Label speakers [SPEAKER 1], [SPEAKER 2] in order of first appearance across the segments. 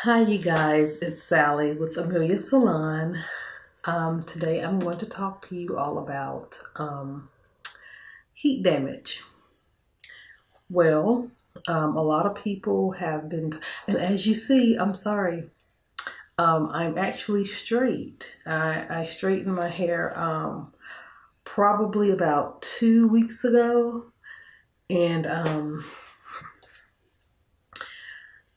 [SPEAKER 1] Hi, you guys. It's Sally with Amelia Salon. Today I'm going to talk to you all about heat damage. Well, a lot of people have been, and as you see, I'm sorry, I'm actually straight. I straightened my hair probably about 2 weeks ago, and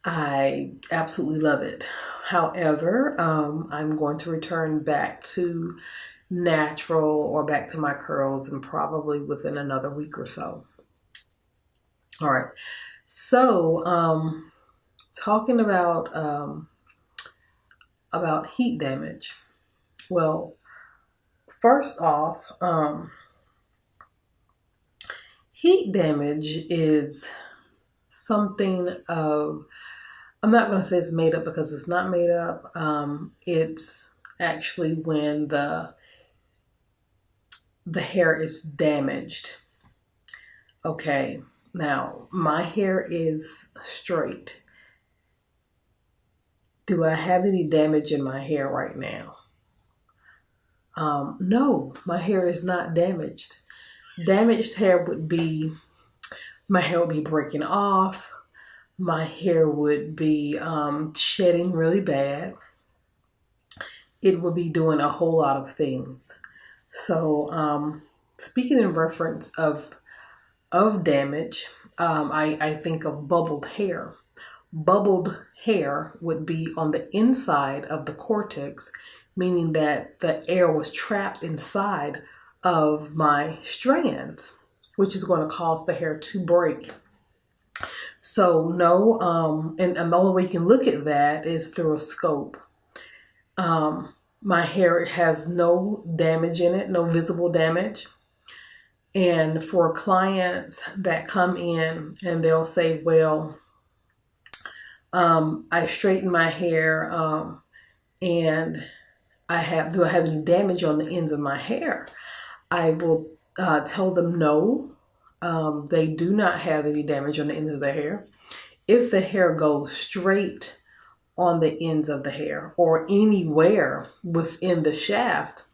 [SPEAKER 1] I absolutely love it. However, I'm going to return back to natural or back to my curls and probably within another week or so. All right. So, talking about heat damage. Well, first off, heat damage is something of, I'm not going to say it's made up because it's not made up. It's actually when the hair is damaged. Okay, now my hair is straight. Do I have any damage in my hair right now? No, my hair is not damaged. Damaged hair would be, my hair would be breaking off. My hair would be shedding really bad. It would be doing a whole lot of things. So, speaking in reference of damage, I think of bubbled hair. Bubbled hair would be on the inside of the cortex, meaning that the air was trapped inside of my strands, which is going to cause the hair to break. So no, and the only way you can look at that is through a scope. My hair has no damage in it, no visible damage. And for clients that come in and they'll say, well, I straighten my hair and do I have any damage on the ends of my hair? I will tell them no, they do not have any damage on the ends of their hair. If the hair goes straight on the ends of the hair or anywhere within the shaft,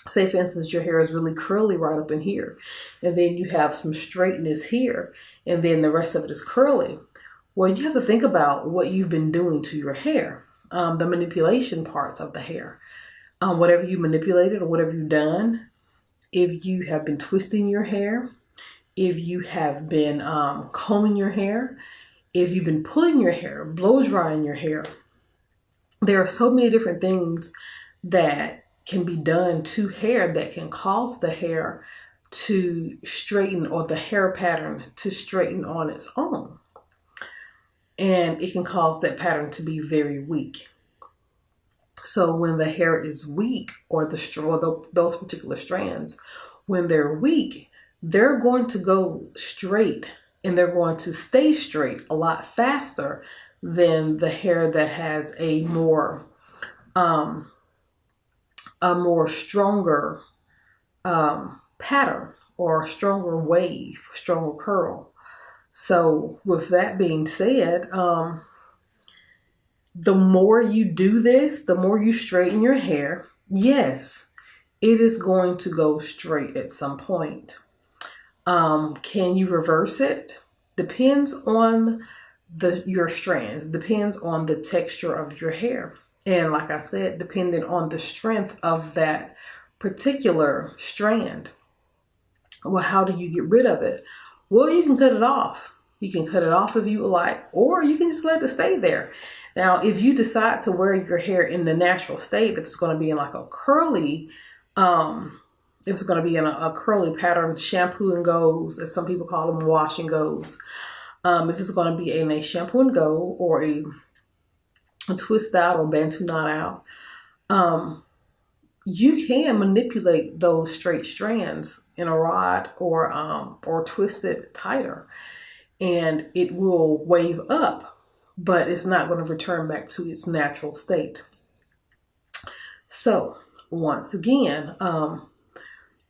[SPEAKER 1] say for instance your hair is really curly right up in here, and then you have some straightness here, and then the rest of it is curly. Well, you have to think about what you've been doing to your hair, the manipulation parts of the hair. Whatever you manipulated or whatever you've done, if you have been twisting your hair, if you have been combing your hair, if you've been pulling your hair, blow drying your hair, there are so many different things that can be done to hair that can cause the hair to straighten or the hair pattern to straighten on its own. And it can cause that pattern to be very weak. So when the hair is weak, or those particular strands, when they're weak, they're going to go straight and they're going to stay straight a lot faster than the hair that has a more stronger pattern or a stronger wave, stronger curl. So with that being said, the more you do this, the more you straighten your hair, yes, it is going to go straight at some point. Can you reverse it? Depends on your strands, depends on the texture of your hair. And like I said, depending on the strength of that particular strand. Well, how do you get rid of it? Well, you can cut it off. You can cut it off if you like, or you can just let it stay there. Now, if you decide to wear your hair in the natural state, if it's going to be in like a curly, if it's going to be in a curly pattern, shampoo and goes, as some people call them, wash and goes. If it's going to be in a shampoo and go or a twist out or bantu knot out, you can manipulate those straight strands in a rod or twist it tighter, and it will wave up, but it's not going to return back to its natural state. So once again,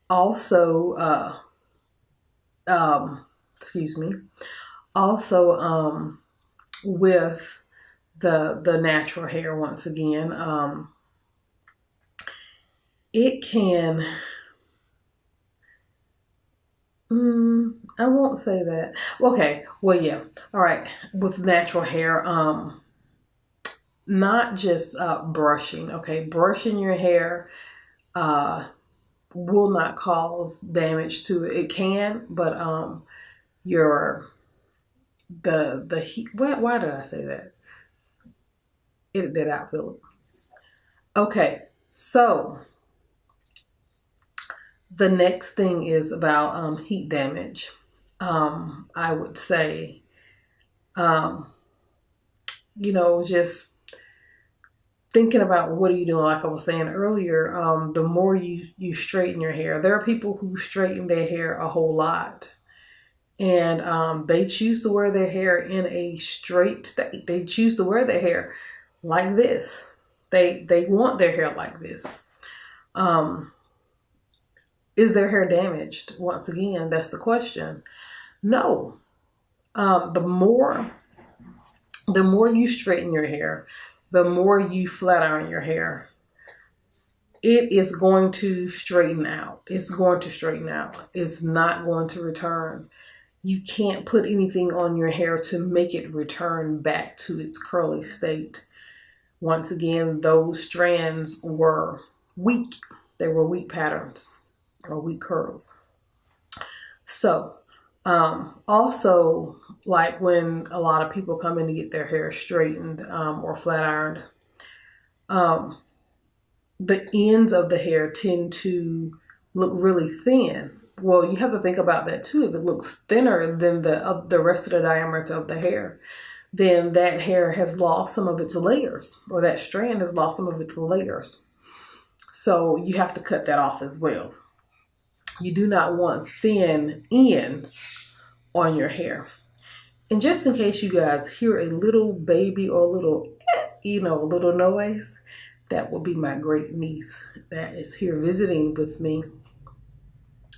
[SPEAKER 1] also, excuse me, also with the natural hair once again. It can, I won't say that. Okay, well, yeah. All right, with natural hair, not just brushing. Okay, brushing your hair will not cause damage to it. It can, but your the heat. Why did I say that? Edit that out, Philip. Okay, so the next thing is about heat damage. I would say, just thinking about what are you doing, like I was saying earlier, the more you straighten your hair. There are people who straighten their hair a whole lot. And they choose to wear their hair in a straight state. They choose to wear their hair like this. They want their hair like this. Is their hair damaged? Once again, that's the question. No. The more you straighten your hair, the more you flat iron your hair, it is going to straighten out. It's going to straighten out. It's not going to return. You can't put anything on your hair to make it return back to its curly state. Once again, those strands were weak. They were weak patterns or weak curls. So, also, like when a lot of people come in to get their hair straightened or flat ironed, the ends of the hair tend to look really thin. Well, you have to think about that too. If it looks thinner than the rest of the diameter of the hair, then that hair has lost some of its layers, or that strand has lost some of its layers. So you have to cut that off as well. You do not want thin ends on your hair. And just in case you guys hear a little baby or a little noise, that will be my great niece that is here visiting with me.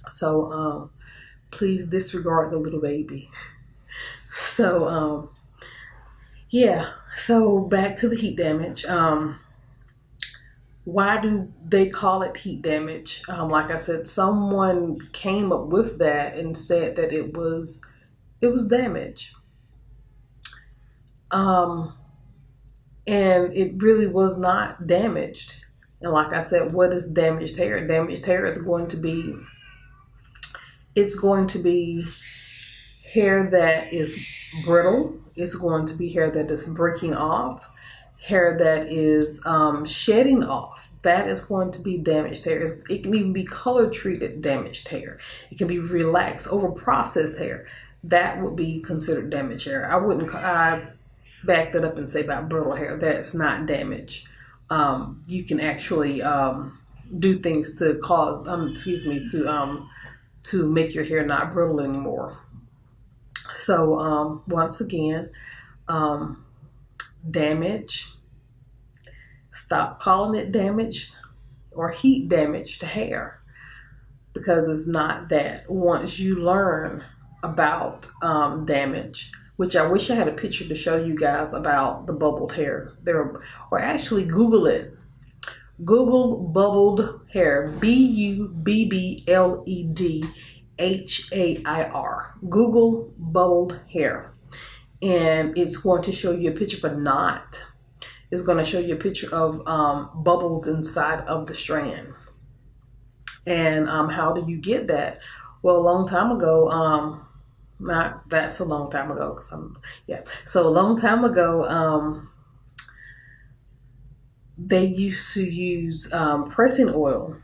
[SPEAKER 1] So please disregard the little baby. So yeah, so back to the heat damage. Why do they call it heat damage? Like I said, someone came up with that and said that it was damage. And it really was not damaged. And like I said, what is damaged hair? Damaged hair is going to be hair that is brittle. It's going to be hair that is breaking off, hair that is shedding off. That is going to be damaged hair. It can even be color treated damaged hair. It can be relaxed, over processed hair. That would be considered damaged hair. I back that up and say about brittle hair. That's not damage. You can actually do things to cause, to make your hair not brittle anymore. So once again, damage. Stop calling it damaged or heat damaged hair, because it's not that. Once you learn about damage, which I wish I had a picture to show you guys about the bubbled hair. Or actually Google it. Google bubbled hair. BUBBLEDHAIR. Google bubbled hair. And it's going to show you a picture of a knot. It's going to show you a picture of bubbles inside of the strand. And how do you get that? Well, a long time ago, not that's a long time ago, so a long time ago, they used to use pressing oil.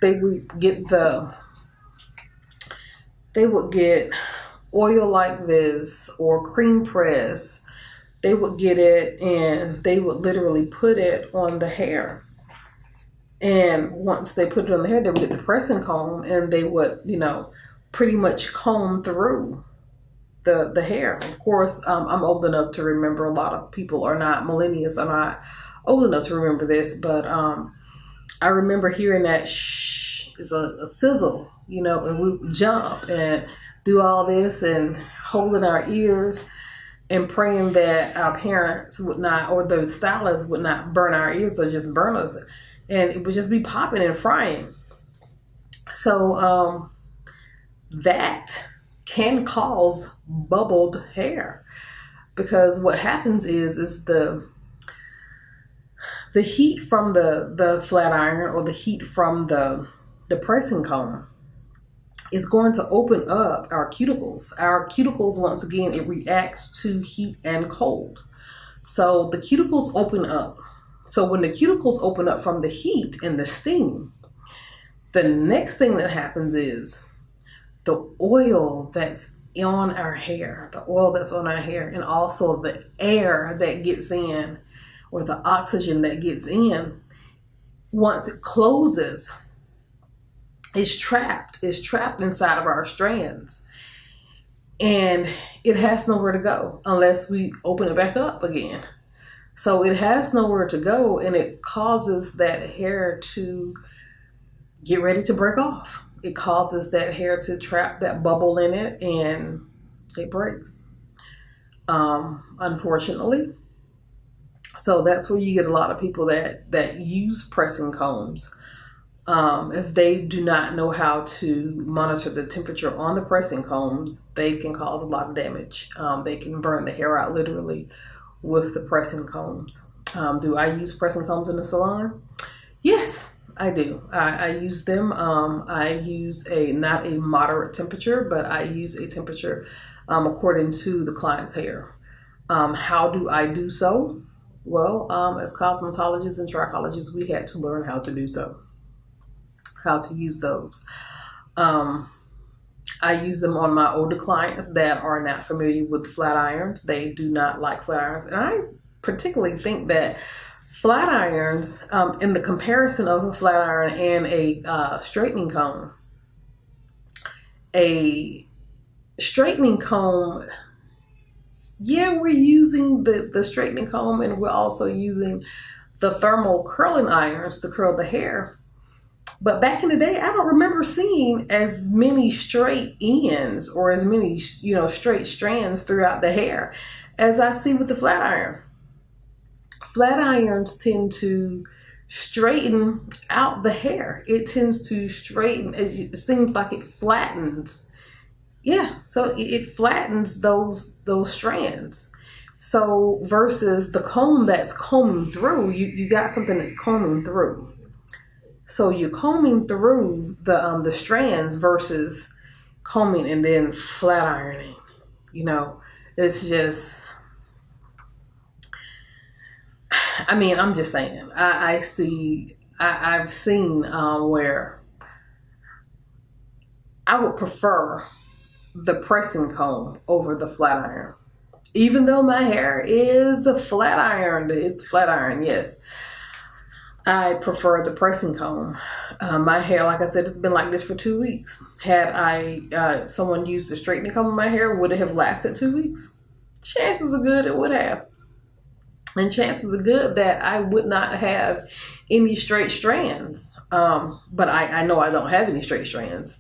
[SPEAKER 1] They would get oil like this, or cream press. They would get it and they would literally put it on the hair. And once they put it on the hair, they would get the pressing comb and they would, pretty much comb through the hair. Of course, I'm old enough to remember. A lot of people are not, millennials are not old enough to remember this, but I remember hearing that shh is a sizzle, and we would jump and do all this and holding our ears. and praying that our parents would not, or the stylists would not burn our ears or just burn us. And it would just be popping and frying. So that can cause bubbled hair, because what happens is the heat from the flat iron, or the heat from the pressing comb, is going to open up our cuticles. Our cuticles, once again, it reacts to heat and cold. So the cuticles open up. So when the cuticles open up from the heat and the steam, the next thing that happens is the oil that's on our hair, and also the air that gets in, or the oxygen that gets in, once it closes, is trapped inside of our strands, and it has nowhere to go unless we open it back up again. So it has nowhere to go, and it causes that hair to get ready to break off. It causes that hair to trap that bubble in it, and it breaks, unfortunately. So that's where you get a lot of people that use pressing combs. If they do not know how to monitor the temperature on the pressing combs, they can cause a lot of damage. They can burn the hair out literally with the pressing combs. Do I use pressing combs in the salon? Yes, I do. I use them. I use not a moderate temperature, but I use a temperature according to the client's hair. How do I do so? Well, as cosmetologists and trichologists, we had to learn how to do so. How to use those. I use them on my older clients that are not familiar with flat irons. They do not like flat irons. And I particularly think that flat irons, in the comparison of a flat iron and a straightening comb, yeah, we're using the straightening comb, and we're also using the thermal curling irons to curl the hair. But back in the day, I don't remember seeing as many straight ends or as many, straight strands throughout the hair as I see with the flat iron. Flat irons tend to straighten out the hair. It tends to straighten. It seems like it flattens. Yeah, so it flattens those strands. So versus the comb that's combing through, you got something that's combing through. So you're combing through the strands versus combing and then flat ironing. It's just, I'm just saying. I've seen where I would prefer the pressing comb over the flat iron, even though my hair is flat ironed. It's flat iron, yes. I prefer the pressing comb. My hair, like I said, it's been like this for 2 weeks. Had someone used a straightening comb in my hair, would it have lasted 2 weeks? Chances are good it would have. And chances are good that I would not have any straight strands. But I know I don't have any straight strands.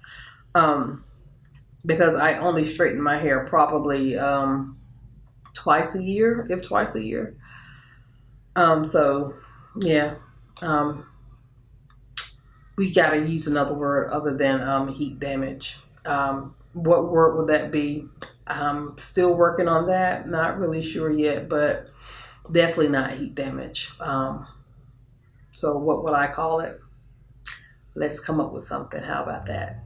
[SPEAKER 1] Because I only straighten my hair probably twice a year, if twice a year. So, yeah. We got to use another word other than heat damage. What word would that be? I'm still working on that. Not really sure yet, but definitely not heat damage. So what would I call it? Let's come up with something. How about that?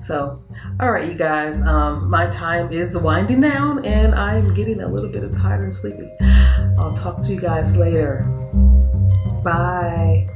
[SPEAKER 1] So, all right, you guys, my time is winding down and I'm getting a little bit tired and sleepy. I'll talk to you guys later. Bye.